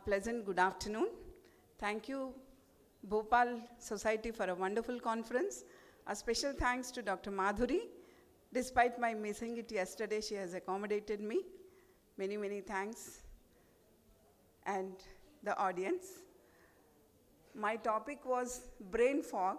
Pleasant good afternoon. Thank you, Bhopal Society, for a wonderful conference. A special thanks to Dr. Madhuri. Despite my missing it yesterday, she has accommodated me. Many, many thanks. And the audience. My topic was brain fog,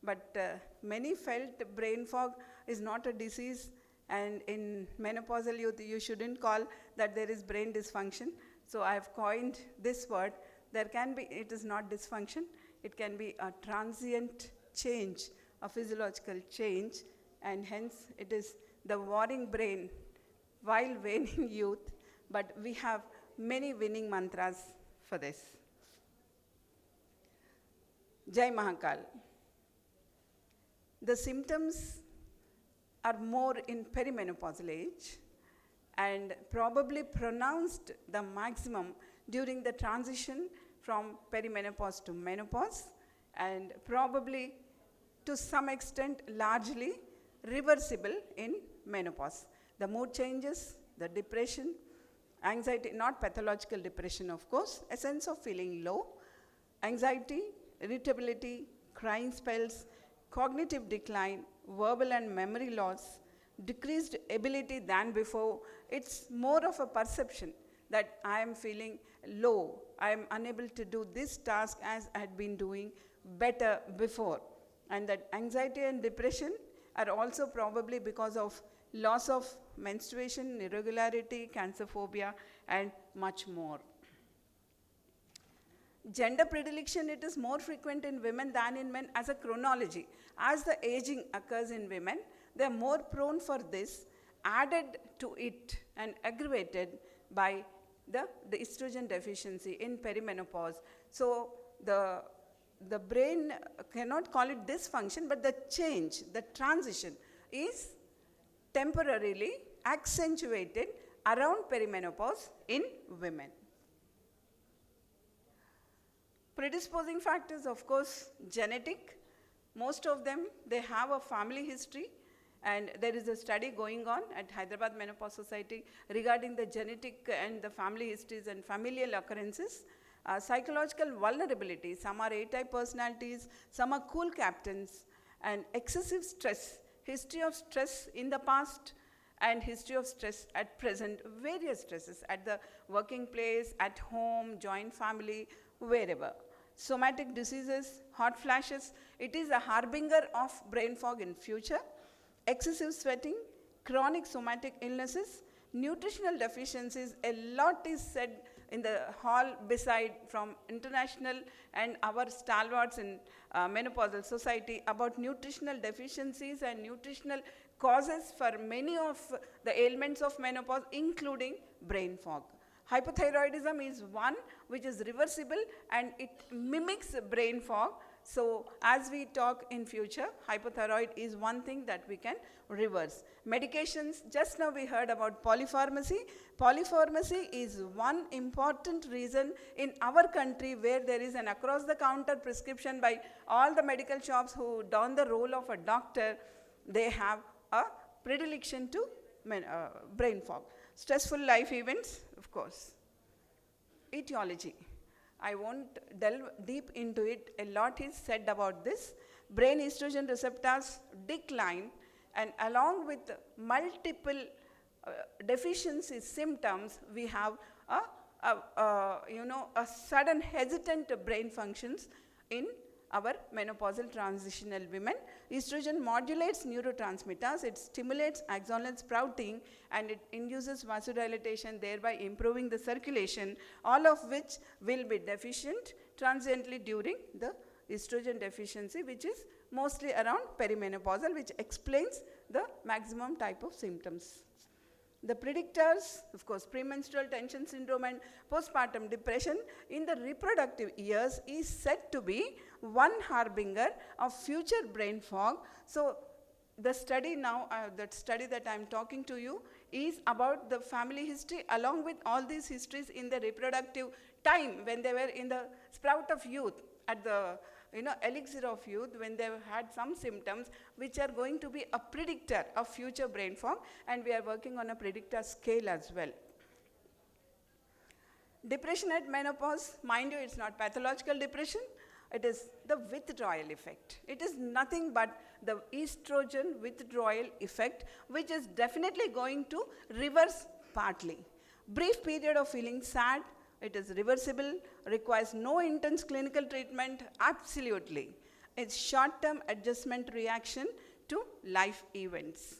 but many felt brain fog is not a disease, and in menopausal youth, you shouldn't call that there is brain dysfunction. So I have coined this word. There can be, it is not dysfunction, it can be a transient change, a physiological change, and hence it is the warring brain while waning youth, but we have many winning mantras for this. Jai Mahakal. The symptoms are more in perimenopausal age and probably pronounced the maximum during the transition from perimenopause to menopause, and probably to some extent largely reversible in menopause. The mood changes, the depression, anxiety, not pathological depression of course, a sense of feeling low, anxiety, irritability, crying spells, cognitive decline, verbal and memory loss, decreased ability than before. It's more of a perception that I am feeling low, I am unable to do this task as I had been doing better before. And that anxiety and depression are also probably because of loss of menstruation, irregularity, cancer phobia, and much more. Gender predilection, it is more frequent in women than in men as a chronology. As the aging occurs in women, they are more prone for this, added to it and aggravated by the estrogen deficiency in perimenopause. So the brain cannot call it dysfunction, but the change, the transition is temporarily accentuated around perimenopause in women. Predisposing factors, of course, genetic. Most of them, they have a family history, and there is a study going on at Hyderabad Menopause Society regarding the genetic and the family histories and familial occurrences. Psychological vulnerability, some are A-type personalities, some are cool captains, and excessive stress, history of stress in the past and history of stress at present, various stresses at the working place, at home, joint family, wherever. Somatic diseases, hot flashes, it is a harbinger of brain fog in future. Excessive sweating, chronic somatic illnesses, nutritional deficiencies, a lot is said in the hall beside from international and our stalwarts in menopausal society about nutritional deficiencies and nutritional causes for many of the ailments of menopause, including brain fog. Hypothyroidism is one which is reversible and it mimics brain fog. So as we talk in future, hypothyroid is one thing that we can reverse. Medications, just now we heard about polypharmacy. Polypharmacy is one important reason in our country where there is an across-the-counter prescription by all the medical shops who don the role of a doctor. They have a predilection to brain fog. Stressful life events, of course. Etiology. I won't delve deep into it. A lot is said about this. Brain estrogen receptors decline, and along with multiple deficiency symptoms, we have a sudden hesitant brain functions in our menopausal transitional women. Estrogen modulates neurotransmitters, it stimulates axonal sprouting, and it induces vasodilatation, thereby improving the circulation, all of which will be deficient transiently during the estrogen deficiency, which is mostly around perimenopausal, which explains the maximum type of symptoms. The predictors, of course, premenstrual tension syndrome and postpartum depression in the reproductive years is said to be one harbinger of future brain fog. So the study now, that study that I am talking to you is about the family history along with all these histories in the reproductive time when they were in the sprout of youth, at the elixir of youth, when they had some symptoms which are going to be a predictor of future brain fog, and we are working on a predictor scale as well. Depression at menopause, mind you, it's not pathological depression, it is the withdrawal effect. It is nothing but the estrogen withdrawal effect, which is definitely going to reverse partly. Brief period of feeling sad, it is reversible, requires no intense clinical treatment, absolutely. It's short-term adjustment reaction to life events.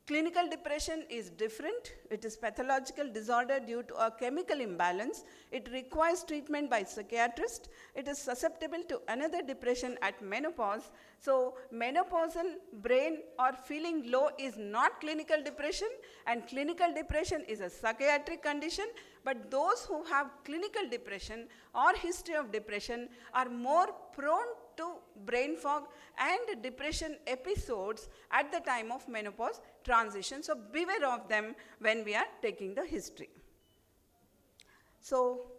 Clinical depression is different. It is pathological disorder due to a chemical imbalance. It requires treatment by psychiatrist. It is susceptible to another depression at menopause. So menopausal brain or feeling low is not clinical depression, and clinical depression is a psychiatric condition, but those who have clinical depression or history of depression are more prone to brain fog and depression episodes at the time of menopause transition. So beware of them when we are taking the history. So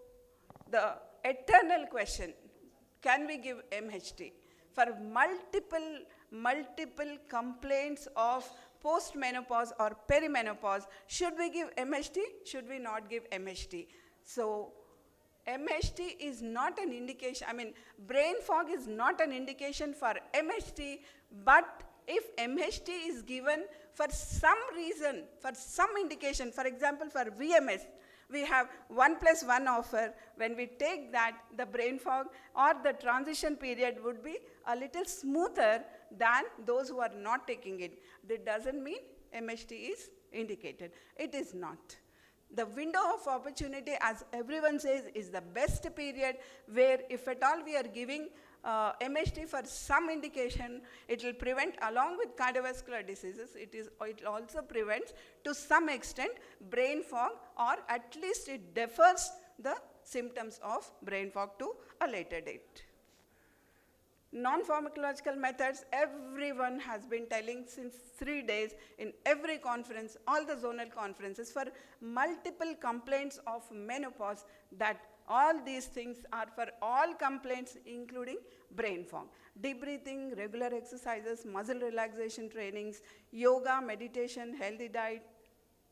the eternal question, can we give MHT? For multiple complaints of post-menopause or perimenopause, should we give MHT? Should we not give MHT? So MHT is not an indication, brain fog is not an indication for MHT, but if MHT is given for some reason, for some indication, for example, for VMS, we have 1+1 offer. When we take that, the brain fog or the transition period would be a little smoother than those who are not taking it. That doesn't mean MHT is indicated. It is not. The window of opportunity, as everyone says, is the best period where if at all we are giving MHT for some indication, it will prevent, along with cardiovascular diseases, it also prevents to some extent brain fog, or at least it defers the symptoms of brain fog to a later date. Non-pharmacological methods, everyone has been telling since 3 days in every conference, all the zonal conferences, for multiple complaints of menopause, that all these things are for all complaints, including brain fog. Deep breathing, regular exercises, muscle relaxation trainings, yoga, meditation, healthy diet.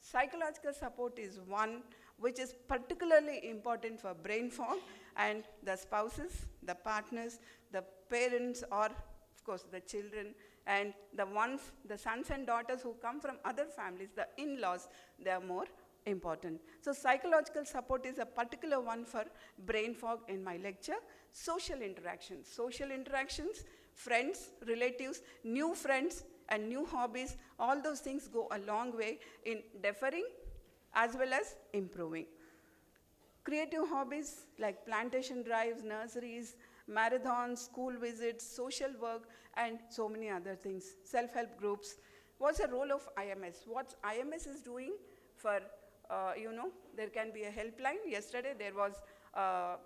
Psychological support is one which is particularly important for brain fog, and the spouses, the partners, the parents, or of course the children, and the sons and daughters who come from other families, the in-laws, they are more important. So psychological support is a particular one for brain fog in my lecture. Social interactions, friends, relatives, new friends and new hobbies, all those things go a long way in deferring as well as improving. Creative hobbies like plantation drives, nurseries, marathons, school visits, social work, and so many other things. Self-help groups. What's the role of IMS? What IMS is doing for, there can be a helpline. Yesterday there was a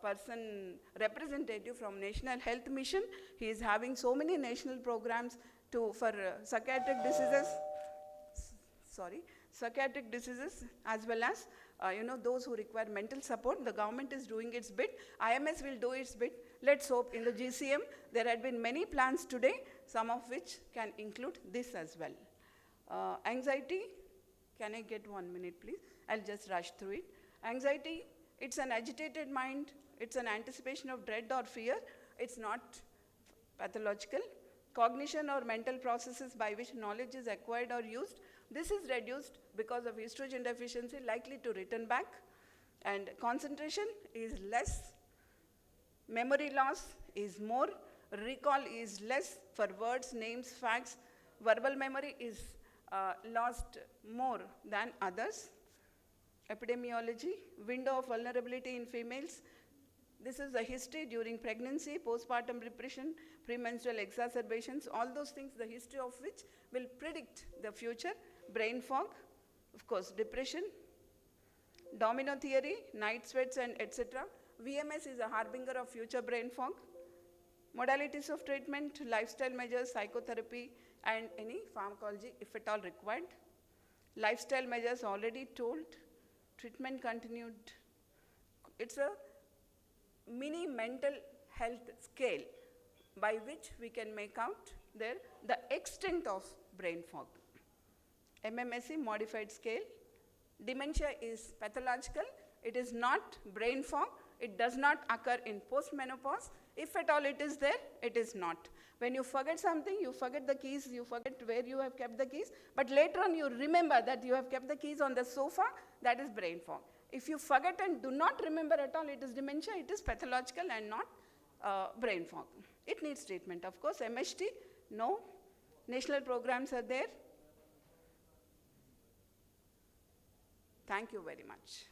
representative from National Health Mission. He is having so many national programs for psychiatric diseases as well as those who require mental support. The government is doing its bit. IMS will do its bit. Let's hope. In the GCM, there had been many plans today, some of which can include this as well. Anxiety, can I get 1 minute, please? I'll just rush through it. Anxiety, it's an agitated mind. It's an anticipation of dread or fear. It's not pathological. Cognition or mental processes by which knowledge is acquired or used. This is reduced because of estrogen deficiency, likely to return back. And concentration is less. Memory loss is more. Recall is less for words, names, facts. Verbal memory is lost more than others. Epidemiology, window of vulnerability in females. This is the history during pregnancy, postpartum depression, premenstrual exacerbations, all those things, the history of which will predict the future. Brain fog, of course, depression, domino theory, night sweats, and etc. VMS is a harbinger of future brain fog. Modalities of treatment, lifestyle measures, psychotherapy, and any pharmacology if at all required. Lifestyle measures already told, treatment continued. It's a mini mental health scale by which we can make out the extent of brain fog. MMSE modified scale. Dementia is pathological. It is not brain fog. It does not occur in postmenopause. If at all it is there, it is not. When you forget something, you forget the keys, you forget where you have kept the keys, but later on you remember that you have kept the keys on the sofa, that is brain fog. If you forget and do not remember at all, it is dementia, it is pathological and not brain fog. It needs treatment. Of course, MHT, no. National programs are there. Thank you very much.